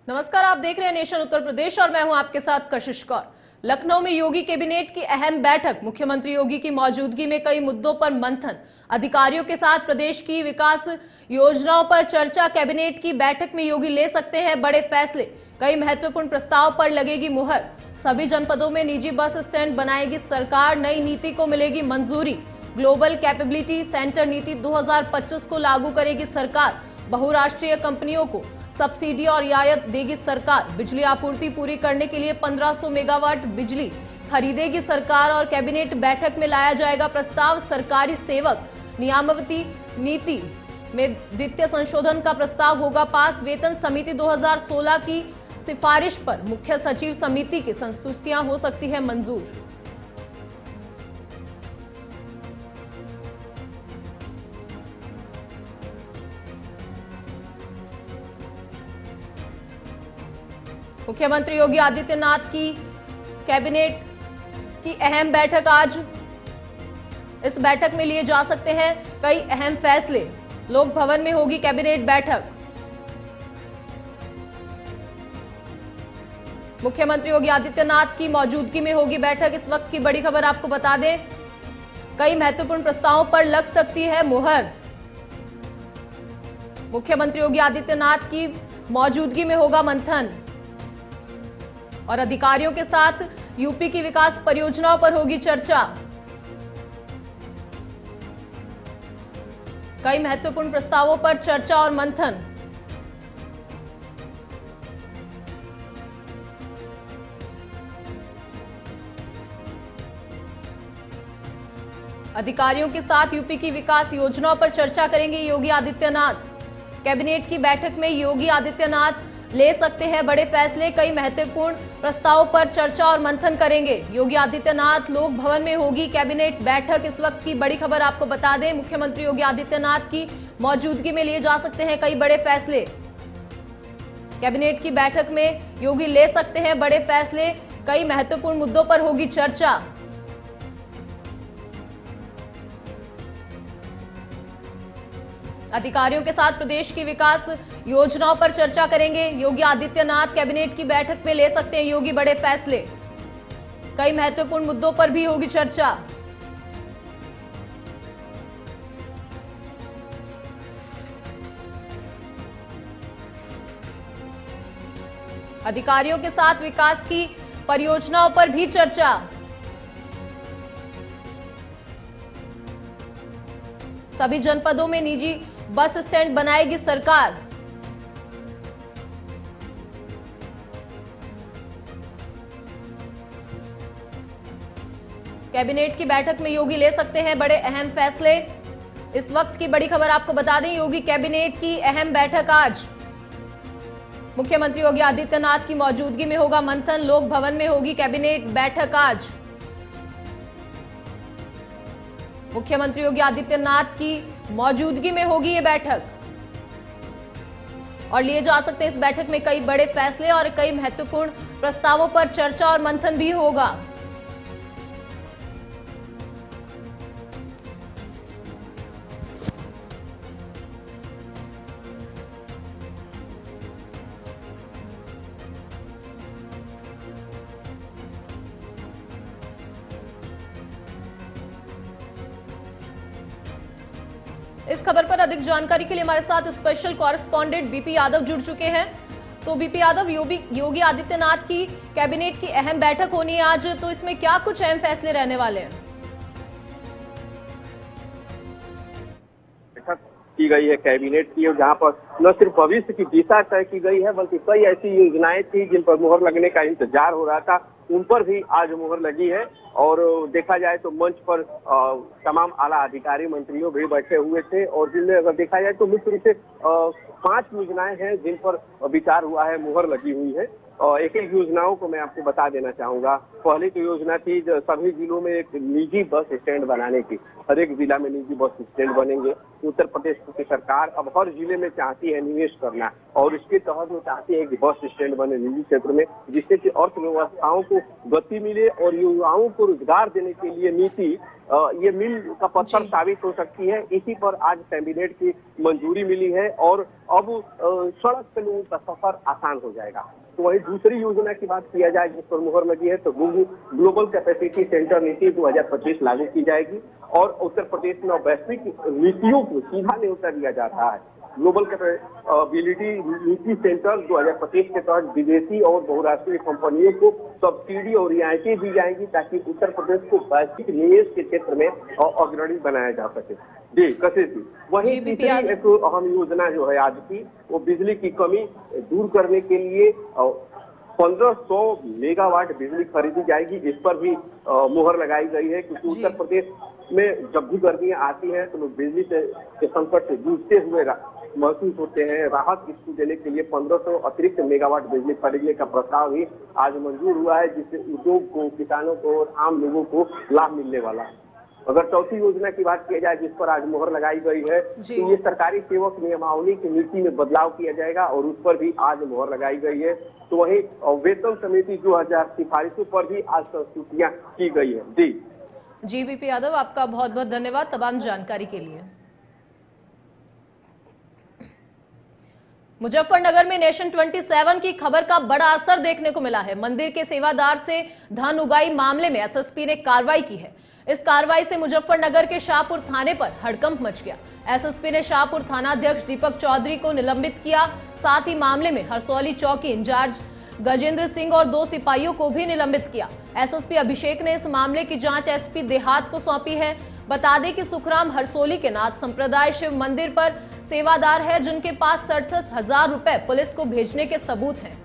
नमस्कार, आप देख रहे हैं नेशन उत्तर प्रदेश और मैं हूं आपके साथ कशिश कौर। लखनऊ में योगी कैबिनेट की अहम बैठक, मुख्यमंत्री योगी की मौजूदगी में कई मुद्दों पर मंथन, अधिकारियों के साथ प्रदेश की विकास योजनाओं पर चर्चा। कैबिनेट की बैठक में योगी ले सकते हैं बड़े फैसले, कई महत्वपूर्ण प्रस्ताव पर लगेगी मुहर। सभी जनपदों में निजी बस स्टैंड बनाएगी सरकार, नई नीति को मिलेगी मंजूरी। ग्लोबल कैपेबिलिटी सेंटर नीति 2025 को लागू करेगी सरकार। बहुराष्ट्रीय कंपनियों को सब्सिडी और रियायत देगी सरकार। बिजली आपूर्ति पूरी करने के लिए 1500 मेगावाट बिजली खरीदेगी सरकार। और कैबिनेट बैठक में लाया जाएगा प्रस्ताव, सरकारी सेवक नियामवती नीति में द्वितीय संशोधन का प्रस्ताव होगा पास। वेतन समिति 2016 की सिफारिश पर मुख्य सचिव समिति की संस्तुतियां हो सकती है मंजूर। मुख्यमंत्री योगी आदित्यनाथ की कैबिनेट की अहम बैठक आज। इस बैठक में लिए जा सकते हैं कई अहम फैसले। लोक भवन में होगी कैबिनेट बैठक। मुख्यमंत्री योगी आदित्यनाथ की मौजूदगी में होगी बैठक। इस वक्त की बड़ी खबर आपको बता दें, कई महत्वपूर्ण प्रस्तावों पर लग सकती है मुहर। मुख्यमंत्री योगी आदित्यनाथ की मौजूदगी में होगा मंथन और अधिकारियों के साथ यूपी की विकास परियोजनाओं पर होगी चर्चा। कई महत्वपूर्ण प्रस्तावों पर चर्चा और मंथन। अधिकारियों के साथ यूपी की विकास योजनाओं पर चर्चा करेंगे योगी आदित्यनाथ। कैबिनेट की बैठक में योगी आदित्यनाथ ले सकते हैं बड़े फैसले, कई महत्वपूर्ण प्रस्तावों पर चर्चा और मंथन करेंगे योगी आदित्यनाथ। लोक भवन में होगी कैबिनेट बैठक। इस वक्त की बड़ी खबर आपको बता दें, मुख्यमंत्री योगी आदित्यनाथ की मौजूदगी में लिए जा सकते हैं कई बड़े फैसले। कैबिनेट की बैठक में योगी ले सकते हैं बड़े फैसले, कई महत्वपूर्ण मुद्दों पर होगी चर्चा। अधिकारियों के साथ प्रदेश की विकास योजनाओं पर चर्चा करेंगे योगी आदित्यनाथ। कैबिनेट की बैठक में ले सकते हैं योगी बड़े फैसले, कई महत्वपूर्ण मुद्दों पर भी होगी चर्चा। अधिकारियों के साथ विकास की परियोजनाओं पर भी चर्चा। सभी जनपदों में निजी बस स्टैंड बनाएगी सरकार। कैबिनेट की बैठक में योगी ले सकते हैं बड़े अहम फैसले। इस वक्त की बड़ी खबर आपको बता दें, योगी कैबिनेट की अहम बैठक आज। मुख्यमंत्री योगी आदित्यनाथ की मौजूदगी में होगा मंथन। लोक भवन में होगी कैबिनेट बैठक आज। मुख्यमंत्री योगी आदित्यनाथ की मौजूदगी में होगी ये बैठक और लिए जा सकते हैं इस बैठक में कई बड़े फैसले और कई महत्वपूर्ण प्रस्तावों पर चर्चा और मंथन भी होगा। इस खबर पर अधिक जानकारी के लिए हमारे साथ स्पेशल कॉरेस्पॉन्डेंट बीपी यादव जुड़ चुके हैं। तो बीपी यादव, योगी आदित्यनाथ की कैबिनेट की अहम बैठक होनी है आज, तो इसमें क्या कुछ अहम फैसले रहने वाले हैं? बैठक की गई है कैबिनेट की, जहां पर न सिर्फ भविष्य की दिशा तय की गई है बल्कि कई ऐसी योजनाएं थी जिन पर मुहर लगने का इंतजार हो रहा था, उन पर भी आज मुहर लगी है। और देखा जाए तो मंच पर तमाम आला अधिकारी मंत्रियों भी बैठे हुए थे और जिनमें अगर देखा जाए तो मुख्य रूप से 5 योजनाएं हैं जिन पर विचार हुआ है, मुहर लगी हुई है। एक एक योजनाओं को मैं आपको बता देना चाहूंगा। पहली तो योजना थी सभी जिलों में एक निजी बस स्टैंड बनाने की। हर एक जिला में निजी बस स्टैंड बनेंगे। उत्तर प्रदेश की सरकार अब हर जिले में चाहती चाहती है निवेश करना, और इसके तहत वो चाहती है कि बस स्टैंड बने निजी क्षेत्र में, जिससे कि अर्थव्यवस्थाओं को गति मिले और युवाओं को रोजगार देने के लिए नीति ये मील का पत्थर साबित हो सकती है। इसी पर आज कैबिनेट की मंजूरी मिली है और अब सड़क पे लोगों का सफर आसान हो जाएगा। तो वही दूसरी योजना की बात किया जाए जिस पर मुहर लगी है, तो ग्लोबल कैपेसिटी सेंटर नीति 2025 लागू की जाएगी और उत्तर प्रदेश में वैश्विक नीतियों को सीधा न्योता दिया जा रहा है। ग्लोबल कैपेबिलिटी नीति सेंटर 2025 के तहत विदेशी और बहुराष्ट्रीय कंपनियों को सब्सिडी और रियायतें दी जाएंगी ताकि उत्तर प्रदेश को वैश्विक निवेश के क्षेत्र में अग्रणी बनाया जा सके। जी कशिश जी, वही तीसरी एक अहम योजना जो है आज की, वो बिजली की कमी दूर करने के लिए 1500 मेगावाट बिजली खरीदी जाएगी। इस पर भी मुहर लगाई गई है, क्योंकि उत्तर प्रदेश में जब भी गर्मियां आती हैं तो लोग बिजली के संकट से जूझते हुए महसूस होते हैं। राहत इसको देने के लिए 1500 अतिरिक्त मेगावाट बिजली खरीदने का प्रस्ताव भी आज मंजूर हुआ है, जिससे उद्योग को, किसानों को और आम लोगों को लाभ मिलने वाला है। अगर चौथी योजना की बात की जाए जिस पर आज मुहर लगाई गई है, तो ये सरकारी सेवक नियमावली की नीति में बदलाव किया जाएगा और उस पर भी आज मुहर लगाई गई है। तो वही वेतन समिति 2000 सिफारिशों पर भी आज संस्तुतियां की गई है। जी बीपी यादव, आपका बहुत बहुत धन्यवाद तमाम जानकारी के लिए। मुजफ्फरनगर में नेशन 27 की खबर का बड़ा असर देखने को मिला है। मंदिर के सेवादार से धन उगाही मामले में एसएसपी ने कार्रवाई की है। इस कार्रवाई से मुजफ्फरनगर के शाहपुर थाने पर हड़कंप मच गया। एसएसपी ने शाहपुर थानाध्यक्ष दीपक चौधरी को निलंबित किया, साथ ही मामले में हरसौली चौकी इंचार्ज गजेंद्र सिंह और 2 सिपाहियों को भी निलंबित किया। एसएसपी अभिषेक ने इस मामले की जांच एसपी देहात को सौंपी है। बता दें कि सुखराम हरसोली के नाथ संप्रदाय शिव मंदिर पर सेवादार है, जिनके पास 67,000 रुपए पुलिस को भेजने के सबूत हैं।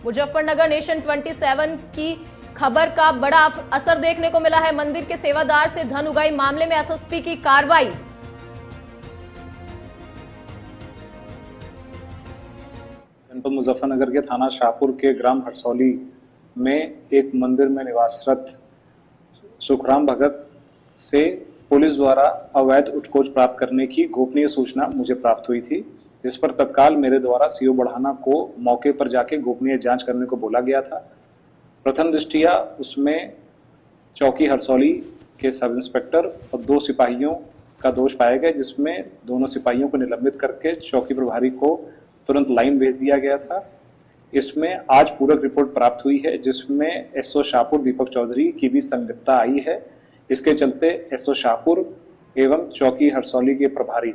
मुजफ्फरनगर नेशन 27 की खबर का बड़ा असर देखने को मिला है। मंदिर के सेवादार से धन उगाही मामले में एसएसपी की कार्रवाई। जनपद मुजफ्फरनगर के थाना शाहपुर के ग्राम हरसौली में एक मंदिर में निवासरत सुखराम भगत से पुलिस द्वारा अवैध उत्कोच प्राप्त करने की गोपनीय सूचना मुझे प्राप्त हुई थी, जिस पर तत्काल मेरे द्वारा सीओ बढ़ाना को मौके पर जाके गोपनीय जांच करने को बोला गया था। प्रथम दृष्टिया उसमें चौकी हरसौली के सब इंस्पेक्टर और 2 सिपाहियों का दोष पाया गया, जिसमें दोनों सिपाहियों को निलंबित करके चौकी प्रभारी को तुरंत लाइन भेज दिया गया था। इसमें आज पूरक रिपोर्ट प्राप्त हुई है, जिसमें एसओ शाहपुर दीपक चौधरी की भी संलिप्तता आई है। इसके चलते एसओ शाहपुर एवं चौकी हरसौली के प्रभारी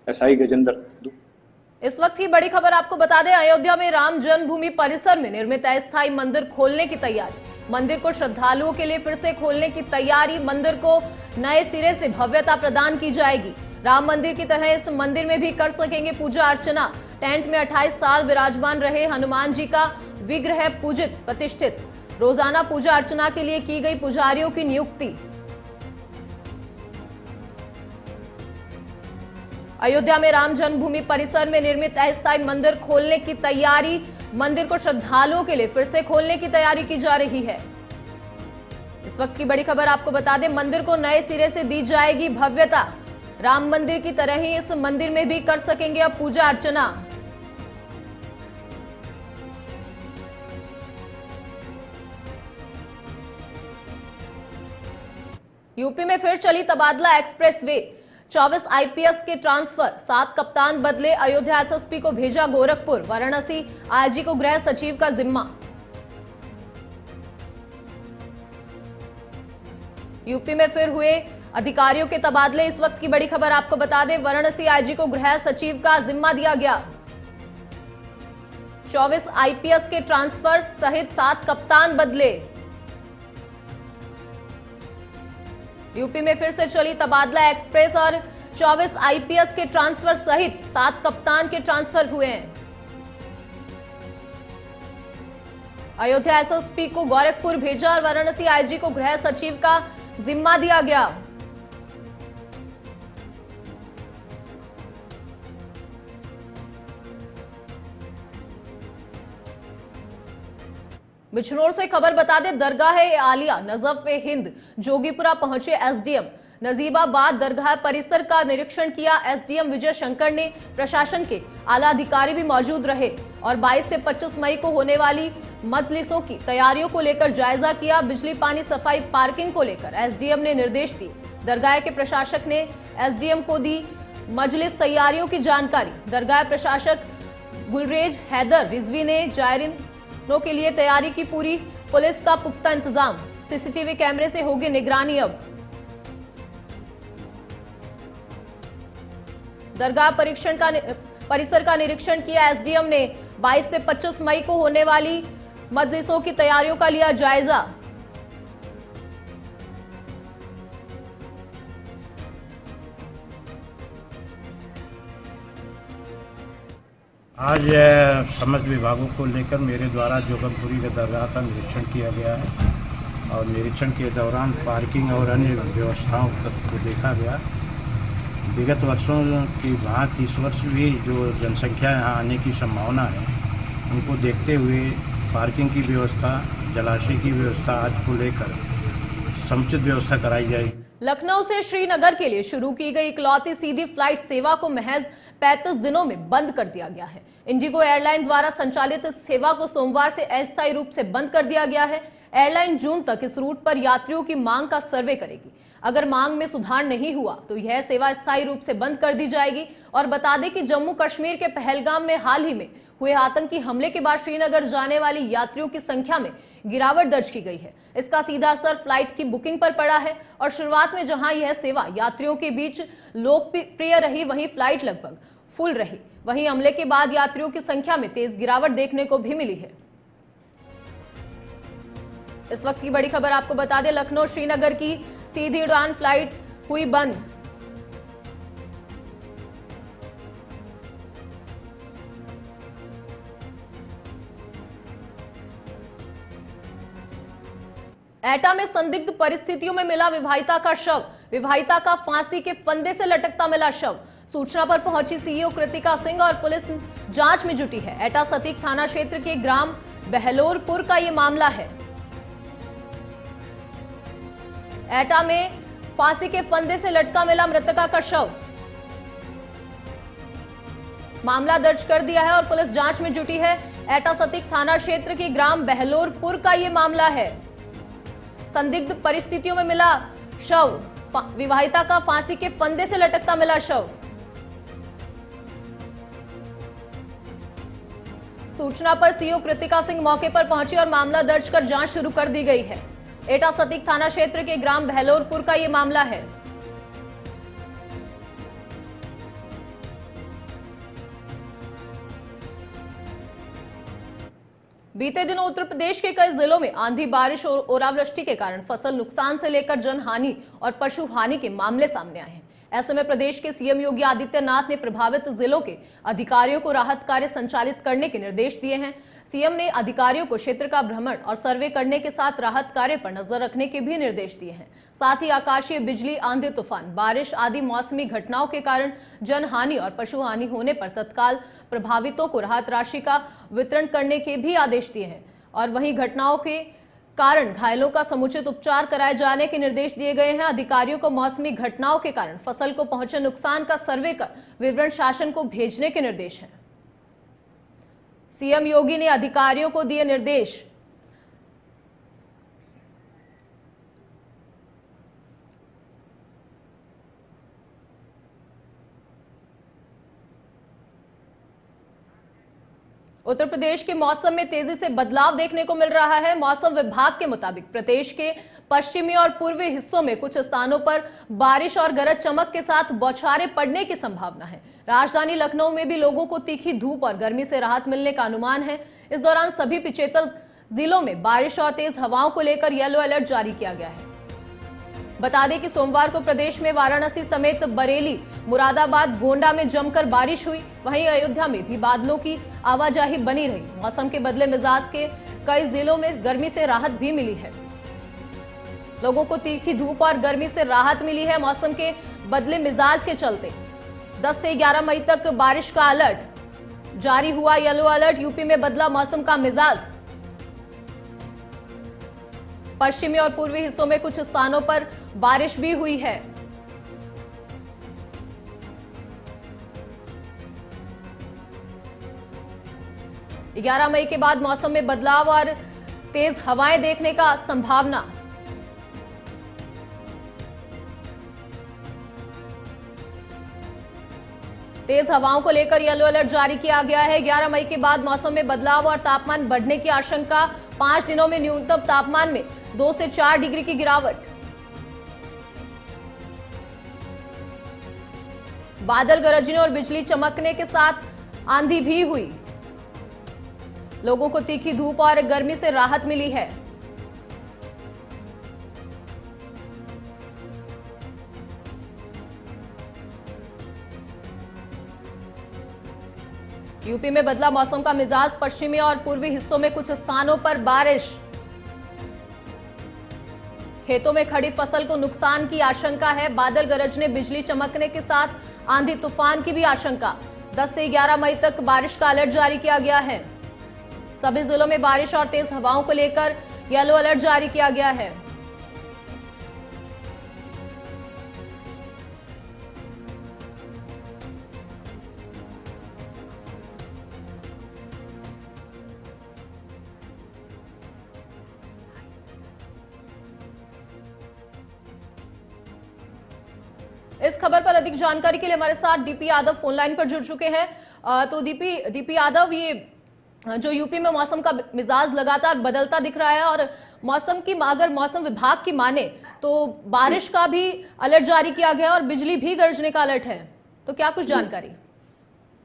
एसआई गजेंद्र। इस वक्त की बड़ी खबर आपको बता दें, अयोध्या में राम जन्मभूमि परिसर में निर्मित अस्थायी मंदिर खोलने की तैयारी। मंदिर को श्रद्धालुओं के लिए फिर से खोलने की तैयारी। मंदिर को नए सिरे से भव्यता प्रदान की जाएगी। राम मंदिर की तरह इस मंदिर में भी कर सकेंगे पूजा अर्चना। टेंट में 28 साल विराजमान रहे हनुमान जी का विग्रह पूजित प्रतिष्ठित। रोजाना पूजा अर्चना के लिए की गई पुजारियों की नियुक्ति। अयोध्या में राम जन्मभूमि परिसर में निर्मित अस्थायी मंदिर खोलने की तैयारी। मंदिर को श्रद्धालुओं के लिए फिर से खोलने की तैयारी की जा रही है। इस वक्त की बड़ी खबर आपको बता दें, मंदिर को नए सिरे से दी जाएगी भव्यता। राम मंदिर की तरह ही इस मंदिर में भी कर सकेंगे अब पूजा अर्चना। यूपी में फिर चली तबादला एक्सप्रेसवे। 24 आईपीएस के ट्रांसफर, 7 कप्तान बदले। अयोध्या एसएसपी को भेजा गोरखपुर। वाराणसी आईजी को गृह सचिव का जिम्मा। यूपी में फिर हुए अधिकारियों के तबादले। इस वक्त की बड़ी खबर आपको बता दें, वाराणसी आईजी को गृह सचिव का जिम्मा दिया गया। 24 आईपीएस के ट्रांसफर सहित 7 कप्तान बदले। यूपी में फिर से चली तबादला एक्सप्रेस और 24 आईपीएस के ट्रांसफर सहित 7 कप्तान के ट्रांसफर हुए हैं। अयोध्या एसएसपी को गोरखपुर भेजा और वाराणसी आईजी को गृह सचिव का जिम्मा दिया गया। बिजनौर से खबर बता दें, दरगाह-ए-आलिया नजफ-ए-हिंद जोगीपुरा पहुंचे एसडीएम। नजीबाबाद दरगाह परिसर का निरीक्षण किया एसडीएम विजय शंकर ने। प्रशासन के आला अधिकारी भी मौजूद रहे और 22 से 25 मई को होने वाली मजलिसों की तैयारियों को लेकर जायजा किया। बिजली, पानी, सफाई, पार्किंग को लेकर एसडीएम ने निर्देश दिए। दरगाह के प्रशासक ने एसडीएम को दी मजलिस तैयारियों की जानकारी। दरगाह प्रशासक गुलरेज हैदर रिजवी ने जायरीनों के लिए तैयारी की पूरी, पुलिस का पुख्ता इंतजाम, सीसीटीवी कैमरे से होगी निगरानी। अब दरगाह परिसर का निरीक्षण किया एसडीएम ने। 22 से 25 मई को होने वाली मजलिसों की तैयारियों का लिया जायजा। आज समस्त विभागों को लेकर मेरे द्वारा जोगनपुरी के दरगाह का निरीक्षण किया गया है और निरीक्षण के दौरान पार्किंग और अन्य व्यवस्थाओं को देखा गया। विगत वर्षों की भांति इस वर्ष भी जो जनसंख्या यहाँ आने की संभावना है, उनको देखते हुए पार्किंग की व्यवस्था, जलाशय की व्यवस्था आज को लेकर समुचित व्यवस्था कराई जाएगी। लखनऊ से श्रीनगर के लिए शुरू की गई इकलौती सीधी फ्लाइट सेवा को महज 35 दिनों में बंद कर दिया गया है। इंडिगो एयरलाइन द्वारा संचालित इस सेवा को सोमवार से अस्थायी रूप से बंद कर दिया गया है। एयरलाइन जून तक इस रूट पर यात्रियों की मांग का सर्वे करेगी। अगर मांग में सुधार नहीं हुआ तो यह सेवा स्थायी रूप से बंद कर दी जाएगी। और बता दें कि जम्मू कश्मीर के पहलगाम में हाल ही में हुए आतंकी हमले के बाद श्रीनगर जाने वाली यात्रियों की संख्या में गिरावट दर्ज की गई है। इसका सीधा असर फ्लाइट की बुकिंग पर पड़ा है और शुरुआत में जहां यह सेवा यात्रियों के बीच लोकप्रिय रही, वहीं फ्लाइट लगभग फुल रही। वहीं हमले के बाद यात्रियों की संख्या में तेज गिरावट देखने को भी मिली है। इस वक्त की बड़ी खबर आपको बता दें, लखनऊ श्रीनगर की सीधी उड़ान फ्लाइट हुई बंद। एटा में संदिग्ध परिस्थितियों में मिला विवाहिता का शव। विवाहिता का फांसी के फंदे से लटकता मिला शव। सूचना पर पहुंची सीईओ कृतिका सिंह और पुलिस जांच में जुटी है। एटा सतीक थाना क्षेत्र के ग्राम बहलोरपुर का यह मामला है। एटा में फांसी के फंदे से लटका मिला मृतका का शव। मामला दर्ज कर दिया है और पुलिस जांच में जुटी है। एटा सतीक थाना क्षेत्र के ग्राम बहलोरपुर का यह मामला है। संदिग्ध परिस्थितियों में मिला शव। विवाहिता का फांसी के फंदे से लटकता मिला शव। सूचना पर सीईओ कृतिका सिंह मौके पर पहुंची और मामला दर्ज कर जांच शुरू कर दी गई है। एटा सतीक थाना क्षेत्र के ग्राम बहलोरपुर का यह मामला है। बीते दिनों उत्तर प्रदेश के कई जिलों में आंधी, बारिश और ओलावृष्टि के कारण फसल नुकसान से लेकर जनहानि और पशु हानि के मामले सामने आए हैं। ऐसे में प्रदेश के सीएम योगी आदित्यनाथ ने प्रभावित जिलों के अधिकारियों को राहत कार्य संचालित करने के निर्देश दिए हैं। सीएम ने अधिकारियों को क्षेत्र का भ्रमण और सर्वे करने के साथ राहत कार्य पर नजर रखने के भी निर्देश दिए हैं। साथ ही आकाशीय बिजली, आंधी, तूफान, बारिश आदि मौसमी घटनाओं के कारण जनहानि और पशु हानि होने पर तत्काल प्रभावितों को राहत राशि का वितरण करने के भी आदेश दिए हैं। और वहीं घटनाओं के कारण घायलों का समुचित उपचार कराए जाने के निर्देश दिए गए हैं। अधिकारियों को मौसमी घटनाओं के कारण फसल को पहुंचे नुकसान का सर्वे कर विवरण शासन को भेजने के निर्देश हैं। सीएम योगी ने अधिकारियों को दिए निर्देश। उत्तर प्रदेश के मौसम में तेजी से बदलाव देखने को मिल रहा है। मौसम विभाग के मुताबिक प्रदेश के पश्चिमी और पूर्वी हिस्सों में कुछ स्थानों पर बारिश और गरज चमक के साथ बौछारें पड़ने की संभावना है। राजधानी लखनऊ में भी लोगों को तीखी धूप और गर्मी से राहत मिलने का अनुमान है। इस दौरान सभी 75 जिलों में बारिश और तेज हवाओं को लेकर येलो अलर्ट जारी किया गया है। बता दें कि सोमवार को प्रदेश में वाराणसी समेत बरेली, मुरादाबाद, गोंडा में जमकर बारिश हुई। वहीं अयोध्या में भी बादलों की आवाजाही बनी रही। मौसम के बदले मिजाज के कई जिलों में गर्मी से राहत भी मिली है। लोगों को तीखी धूप और गर्मी से राहत मिली है। मौसम के बदले मिजाज के चलते 10 से 11 मई तक बारिश का अलर्ट जारी हुआ। येलो अलर्ट, यूपी में बदला मौसम का मिजाज। पश्चिमी और पूर्वी हिस्सों में कुछ स्थानों पर बारिश भी हुई है। 11 मई के बाद मौसम में बदलाव और तेज हवाएं देखने का संभावना। तेज हवाओं को लेकर येलो अलर्ट जारी किया गया है। 11 मई के बाद मौसम में बदलाव और तापमान बढ़ने की आशंका। 5 दिनों में न्यूनतम तापमान में 2 से 4 डिग्री की गिरावट। बादल गरजने और बिजली चमकने के साथ आंधी भी हुई। लोगों को तीखी धूप और गर्मी से राहत मिली है। यूपी में बदला मौसम का मिजाज। पश्चिमी और पूर्वी हिस्सों में कुछ स्थानों पर बारिश। खेतों में खड़ी फसल को नुकसान की आशंका है। बादल गरजने बिजली चमकने के साथ आंधी तूफान की भी आशंका। 10 से 11 मई तक बारिश का अलर्ट जारी किया गया है। सभी जिलों में बारिश और तेज हवाओं को लेकर येलो अलर्ट जारी किया गया है। इस खबर पर अधिक जानकारी के लिए हमारे साथ डीपी यादव फोन लाइन पर जुड़ चुके हैं। तो डीपी यादव, ये जो यूपी में मौसम का मिजाज लगातार बदलता दिख रहा है और अगर मौसम विभाग की माने तो बारिश का भी अलर्ट जारी किया गया और बिजली भी गरजने का अलर्ट है, तो क्या कुछ जानकारी?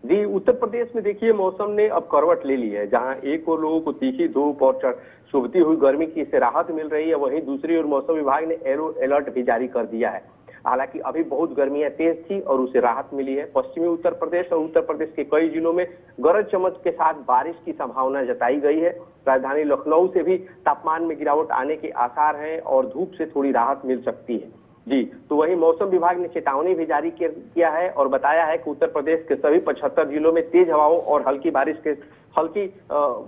जी, उत्तर प्रदेश में देखिए मौसम ने अब करवट ले ली है। जहां एक और लोगों को तीखी धूप और चुभती हुई गर्मी की से राहत मिल रही है, वहीं दूसरी ओर मौसम विभाग ने येलो अलर्ट भी जारी कर दिया है। हालांकि अभी बहुत गर्मियां तेज थी और उसे राहत मिली है। पश्चिमी उत्तर प्रदेश और उत्तर प्रदेश के कई जिलों में गरज चमक के साथ बारिश की संभावना जताई गई है। राजधानी लखनऊ से भी तापमान में गिरावट आने के आसार हैं और धूप से थोड़ी राहत मिल सकती है। जी, तो वहीं मौसम विभाग ने चेतावनी भी जारी किया है और बताया है कि उत्तर प्रदेश के सभी 75 जिलों में तेज हवाओं और हल्की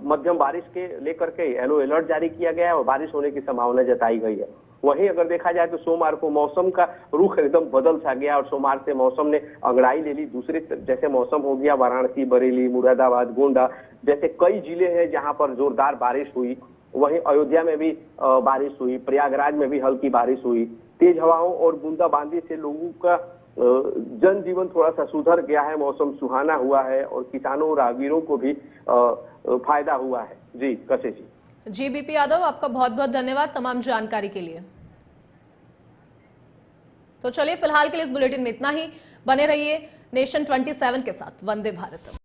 मध्यम बारिश के लेकर के येलो अलर्ट जारी किया गया है और बारिश होने की संभावना जताई गई है। वहीं अगर देखा जाए तो सोमवार को मौसम का रुख एकदम बदल सा गया और सोमवार से मौसम ने अंगड़ाई ले ली। दूसरे जैसे मौसम हो गया वाराणसी, बरेली, मुरादाबाद, गोंडा जैसे कई जिले हैं जहां पर जोरदार बारिश हुई। वहीं अयोध्या में भी बारिश हुई, प्रयागराज में भी हल्की बारिश हुई। तेज हवाओं और बूंदाबांदी से लोगों का जनजीवन थोड़ा सा सुधर गया है, मौसम सुहाना हुआ है और किसानों और राहगीरों को भी फायदा हुआ है। जी कशिश जी। बीपी यादव, आपका बहुत बहुत धन्यवाद तमाम जानकारी के लिए। तो चलिए फिलहाल के लिए इस बुलेटिन में इतना ही। बने रहिए नेशन 27 के साथ। वंदे भारत।